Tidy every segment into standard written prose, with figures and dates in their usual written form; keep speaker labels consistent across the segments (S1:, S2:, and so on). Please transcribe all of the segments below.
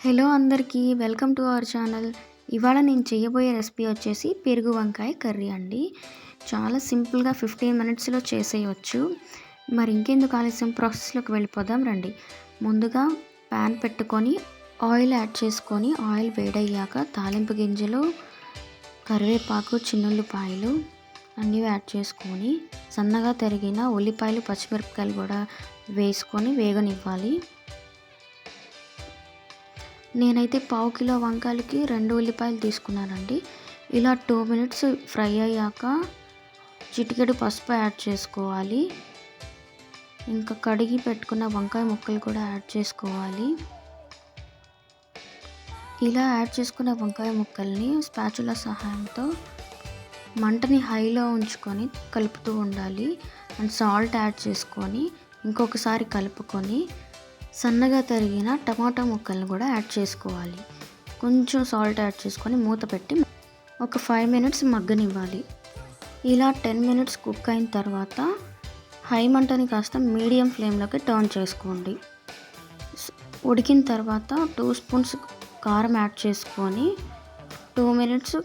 S1: Hello అందరికీ welcome to our channel. ఇవాళ నేను చేయబోయే రెసిపీ వచ్చేసి పెరుగు వంకాయ కర్రీ అండి. చాలా సింపుల్గా 15 మినిట్స్లో చేసేయచ్చు. మరి ఇంకెందుకు ఆలస్యం, ప్రాసెస్లోకి వెళ్ళిపోదాం రండి. ముందుగా ప్యాన్ పెట్టుకొని ఆయిల్ యాడ్ చేసుకొని ఆయిల్ వేడయ్యాక తాలింపు గింజలు, కరివేపాకు, చిన్నుల్లిపాయలు అన్నీ యాడ్ చేసుకొని సన్నగా తరిగిన ఉల్లిపాయలు, పచ్చిమిరపకాయలు కూడా వేసుకొని వేగనివ్వాలి. నేనైతే పావు కిలో వంకాయలకి 2 ఉల్లిపాయలు తీసుకున్నానండి. ఇలా 2 మినిట్స్ ఫ్రై అయ్యాక చిటికెడు పసుపు యాడ్ చేసుకోవాలి. ఇంకా కడిగి పెట్టుకున్న వంకాయ ముక్కలు కూడా యాడ్ చేసుకోవాలి. ఇలా యాడ్ చేసుకున్న వంకాయ ముక్కల్ని స్పాచులా సహాయంతో మంటని హైలో ఉంచుకొని కలుపుతూ ఉండాలి. అండ్ సాల్ట్ యాడ్ చేసుకొని ఇంకొకసారి కలుపుకొని సన్నగా తరిగిన టమాటా ముక్కలను కూడా యాడ్ చేసుకోవాలి. కొంచెం సాల్ట్ యాడ్ చేసుకొని మూత పెట్టి ఒక 5 మినిట్స్ మగ్గనివ్వాలి. ఇలా 10 మినిట్స్ కుక్ అయిన తర్వాత హై మంటని కాస్త మీడియం ఫ్లేమ్లోకి టర్న్ చేసుకోండి. ఉడికిన తర్వాత 2 స్పూన్స్ కారం యాడ్ చేసుకొని 2 మినిట్స్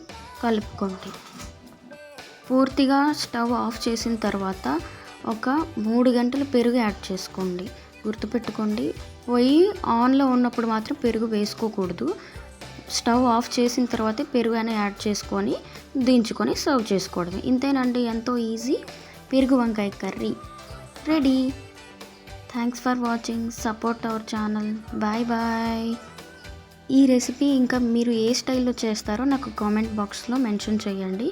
S1: కలుపుకోండి. పూర్తిగా స్టవ్ ఆఫ్ చేసిన తర్వాత ఒక 3 గంటలు పెరుగు యాడ్ చేసుకోండి. గుర్తుపెట్టుకోండి, పొయ్యి ఆన్లో ఉన్నప్పుడు మాత్రం పెరుగు వేసుకోకూడదు. స్టవ్ ఆఫ్ చేసిన తర్వాతే పెరుగు అని యాడ్ చేసుకొని దించుకొని సర్వ్ చేసుకోవడమే. ఇంతేనండి, ఎంతో ఈజీ పెరుగు వంకాయ curry ready. Thanks for watching. Support our channel. Bye bye. ఈ రెసిపీ ఇంకా మీరు ఏ స్టైల్లో చేస్తారో నాకు కామెంట్ బాక్స్లో మెన్షన్ చేయండి.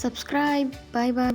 S1: సబ్స్క్రైబ్. Bye bye.